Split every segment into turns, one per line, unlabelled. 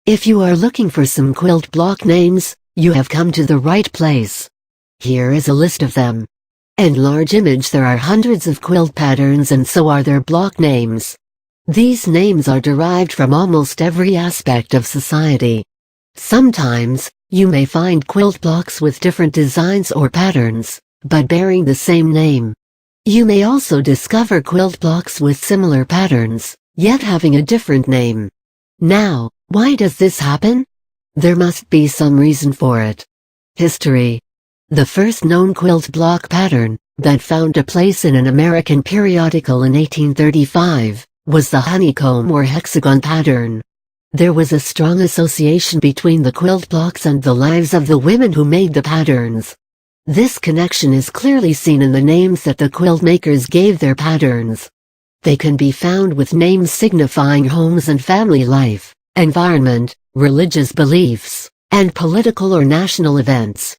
If you are looking for some quilt block names, you have come to the right place. Here is a list of them. In large image there are hundreds of quilt patterns and so are their block names. These names are derived from almost every aspect of society. Sometimes, you may find quilt blocks with different designs or patterns, but bearing the same name. You may also discover quilt blocks with similar patterns, yet having a different name. Now, why does this happen? There must be some reason for it. History. The first known quilt block pattern, that found a place in an American periodical in 1835, was the honeycomb or hexagon pattern. There was a strong association between the quilt blocks and the lives of the women who made the patterns. This connection is clearly seen in the names that the quilt makers gave their patterns. They can be found with names signifying homes and family life, environment, religious beliefs, and political or national events.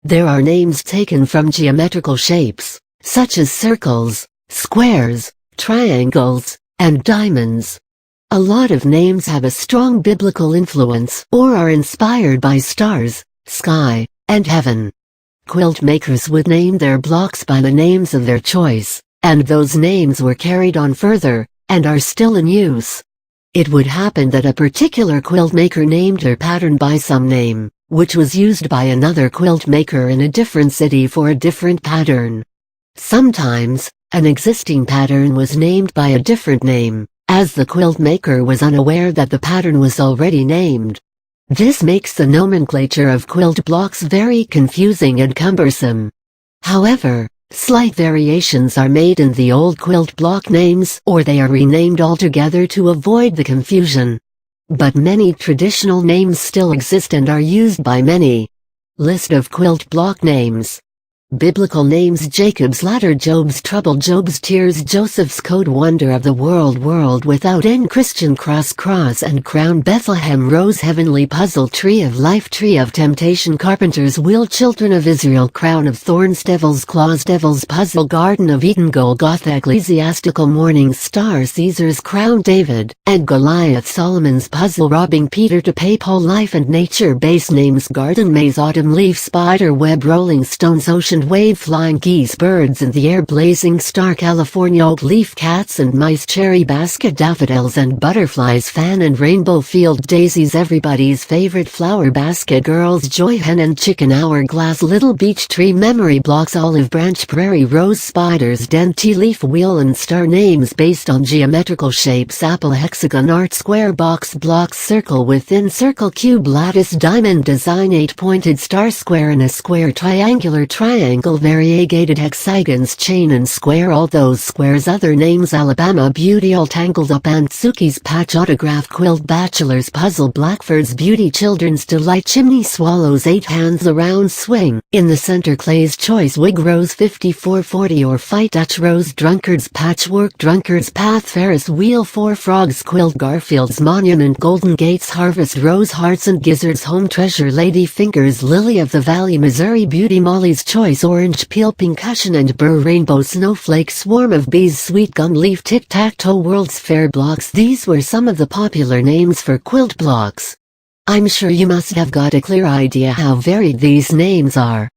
There are names taken from geometrical shapes, such as circles, squares, triangles, and diamonds. A lot of names have a strong biblical influence or are inspired by stars, sky, and heaven. Quilt makers would name their blocks by the names of their choice, and those names were carried on further, and are still in use. It would happen that a particular quilt maker named her pattern by some name, which was used by another quilt maker in a different city for a different pattern. Sometimes, an existing pattern was named by a different name, as the quilt maker was unaware that the pattern was already named. This makes the nomenclature of quilt blocks very confusing and cumbersome. However, slight variations are made in the old quilt block names or they are renamed altogether to avoid the confusion. But many traditional names still exist and are used by many. List of quilt block names. Biblical names: Jacob's ladder, Job's trouble, Job's tears, Joseph's coat, wonder of the world, world without end, Christian cross, cross and crown, Bethlehem rose, heavenly puzzle, tree of life, tree of temptation, carpenter's wheel, children of Israel, crown of thorns, devil's claws, devil's puzzle, Garden of Eden, Golgotha, ecclesiastical morning star, Caesar's crown, David and Goliath, Solomon's puzzle, robbing Peter to pay Paul, life and nature base names, garden maze, autumn leaf, spider web, rolling stones, ocean wave, flying geese, birds in the air, blazing star, California oak leaf, cats and mice, cherry basket, daffodils and butterflies, fan and rainbow, field daisies, everybody's favorite flower basket, girl's joy, hen and chicken, hourglass, little beech tree, memory blocks, olive branch, prairie rose, spider's den, tea leaf, wheel and star. Names based on geometrical shapes: apple, hexagon, art, square, box, blocks, circle within circle, cube, lattice, diamond design, 8-pointed star, square in a square, triangular, triangle, variegated, hexagons, chain and square. All those squares. Other names: Alabama beauty, all tangled up, Antsuki's patch, autograph quilt, bachelor's puzzle, Blackford's beauty, children's delight, chimney swallows, 8 hands, around swing in the center, Clay's choice, wig rose, 5440 or fight, Dutch rose, drunkard's patchwork, drunkard's path, Ferris wheel, 4 frogs quilt, Garfield's monument, Golden Gates harvest, rose hearts and gizzards, home treasure, lady fingers, lily of the valley, Missouri beauty, Molly's choice, orange peel, pincushion and burr, rainbow snowflake, swarm of bees, sweet gum leaf, tic-tac-toe, World's Fair blocks. These were some of the popular names for quilt blocks. I'm sure you must have got a clear idea how varied these names are.